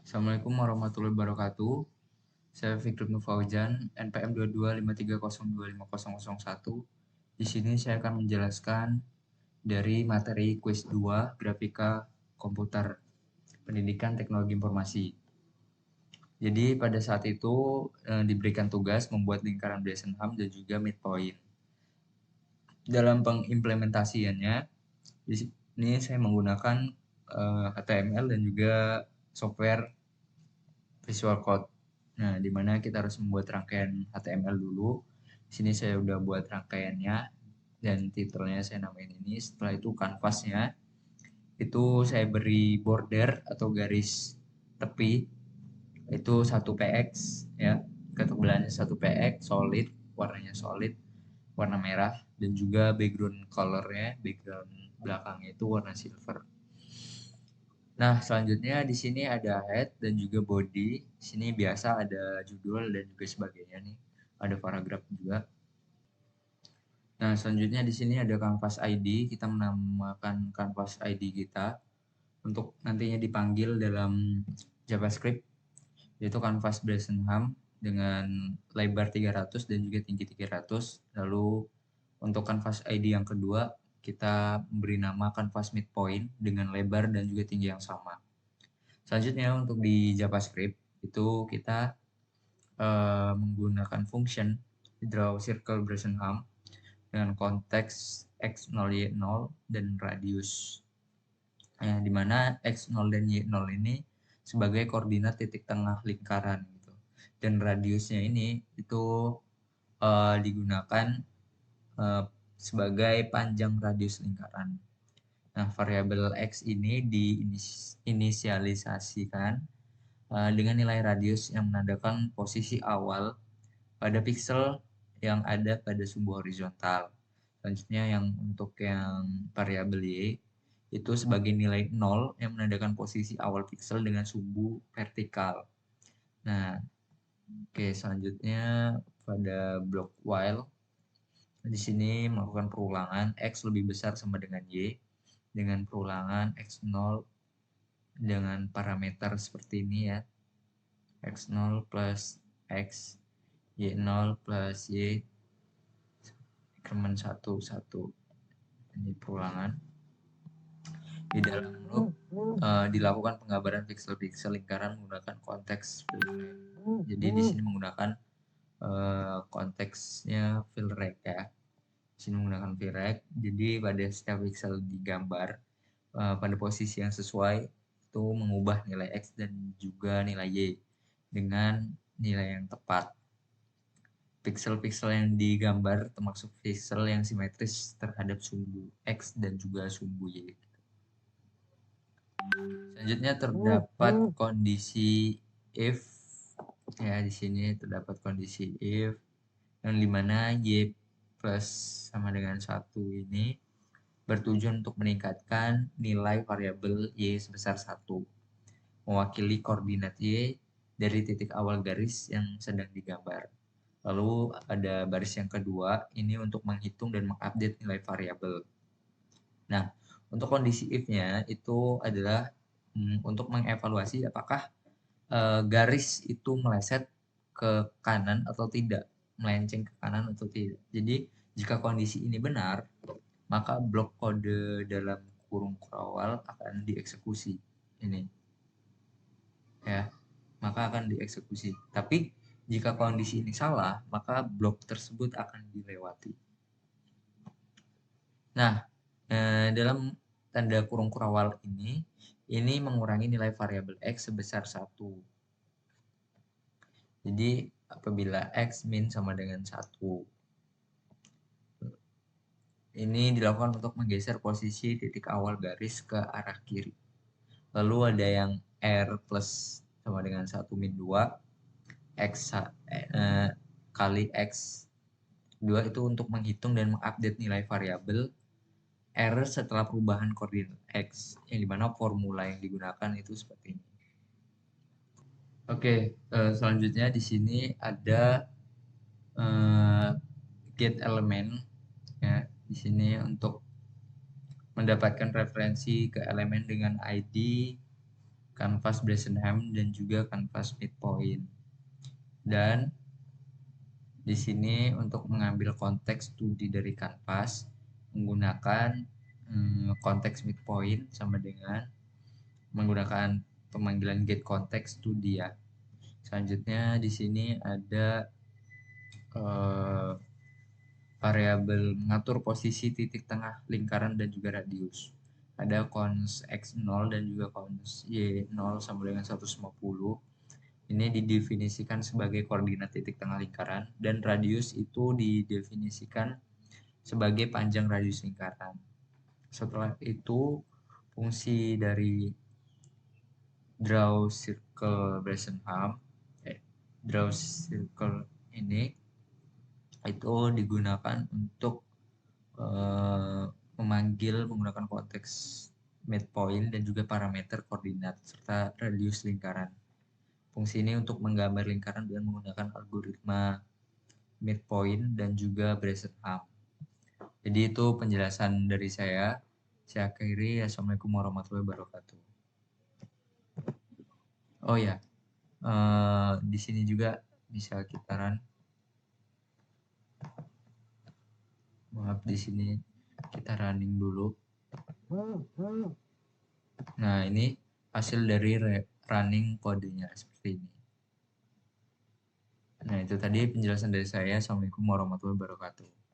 Assalamualaikum warahmatullahi wabarakatuh. Saya Fikri Ibnu Fauzan, NPM 2253025001. Di sini saya akan menjelaskan dari materi kuis 2 Grafika Komputer Pendidikan Teknologi Informasi. Jadi pada saat itu diberikan tugas membuat lingkaran Bresenham dan juga midpoint. Dalam pengimplementasiannya, di sini saya menggunakan HTML dan juga software Visual Code. Nah, di mana kita harus membuat rangkaian HTML dulu. Di sini saya udah buat rangkaiannya dan titelnya saya namain ini. Setelah itu kanvasnya itu saya beri border atau garis tepi itu 1 px ya. Ketebalannya 1 px solid, warnanya solid, warna merah dan juga background colornya, background belakangnya itu warna silver. Nah, selanjutnya di sini ada head dan juga body. Di sini biasa ada judul dan juga sebagainya nih. Ada paragraf juga. Nah, selanjutnya di sini ada Canvas ID. Kita menamakan Canvas ID kita untuk nantinya dipanggil dalam JavaScript, yaitu Canvas Bresenham dengan lebar 300 dan juga tinggi 300. Lalu untuk Canvas ID yang kedua, kita beri nama Canvas Midpoint dengan lebar dan juga tinggi yang sama. Selanjutnya untuk di JavaScript itu kita menggunakan function draw circle Bresenham dengan konteks x0y0 dan radius. Di mana x0 dan y0 ini sebagai koordinat titik tengah lingkaran gitu. Dan radiusnya ini itu digunakan sebagai panjang radius lingkaran. Nah, variabel x ini diinisialisasikan dengan nilai radius yang menandakan posisi awal pada pixel yang ada pada sumbu horizontal. Selanjutnya yang untuk yang variabel y itu sebagai nilai 0 yang menandakan posisi awal pixel dengan sumbu vertikal. Nah, oke, selanjutnya pada blok while di sini melakukan perulangan x lebih besar sama dengan y dengan perulangan x0 dengan parameter seperti ini ya. X0 plus X, Y0 plus Y, increment 1, 1. Ini perulangan. Di dalam loop dilakukan penggambaran pixel-pixel lingkaran menggunakan konteks filrect. Jadi di sini menggunakan konteksnya filrect ya. Di sini menggunakan filrect. Jadi pada setiap pixel digambar pada posisi yang sesuai itu mengubah nilai X dan juga nilai Y dengan nilai yang tepat. Pixel-pixel yang digambar termasuk pixel yang simetris terhadap sumbu X dan juga sumbu Y. Selanjutnya terdapat kondisi if ya, di sini terdapat kondisi if yang dimana Y plus sama dengan 1 ini bertujuan untuk meningkatkan nilai variabel Y sebesar 1 mewakili koordinat Y dari titik awal garis yang sedang digambar. Lalu ada baris yang kedua, ini untuk menghitung dan mengupdate nilai variabel. Nah, untuk kondisi if-nya itu adalah untuk mengevaluasi apakah garis itu meleset ke kanan atau tidak, melenceng ke kanan atau tidak. Jadi, jika kondisi ini benar, maka blok kode dalam kurung kawal akan dieksekusi. Ini. Ya, maka akan dieksekusi. Tapi jika kondisi ini salah, maka blok tersebut akan dilewati. Nah, dalam tanda kurung kurawal ini mengurangi nilai variabel X sebesar 1. Jadi, apabila X min sama dengan 1, ini dilakukan untuk menggeser posisi titik awal garis ke arah kiri. Lalu ada yang R plus sama dengan 1 min 2, X kali X 2 itu untuk menghitung dan mengupdate nilai variabel R setelah perubahan koordinat X, yang dimana formula yang digunakan itu seperti ini. Oke, selanjutnya di sini ada get elemen ya, di sini untuk mendapatkan referensi ke elemen dengan ID kanvas Bresenham dan juga kanvas midpoint. Dan di sini untuk mengambil konteks studi dari kanvas menggunakan konteks midpoint sama dengan menggunakan pemanggilan get konteks studi ya. Selanjutnya di sini ada variabel mengatur posisi titik tengah lingkaran dan juga radius. Ada cons x0 dan juga cons y0 sama dengan 150. Ini didefinisikan sebagai koordinat titik tengah lingkaran dan radius itu didefinisikan sebagai panjang radius lingkaran. Setelah itu fungsi dari draw circle ini itu digunakan untuk memanggil menggunakan konteks midpoint dan juga parameter koordinat serta radius lingkaran. Fungsi ini untuk menggambar lingkaran dengan menggunakan algoritma midpoint dan juga Bresenham. Jadi itu penjelasan dari saya. Saya akhiri. Assalamualaikum warahmatullahi wabarakatuh. Oh ya, di sini juga bisa kitaran. Maaf, di sini kita running dulu. Nah, ini hasil dari running kodenya seperti ini. Nah, itu tadi penjelasan dari saya. Assalamualaikum warahmatullahi wabarakatuh.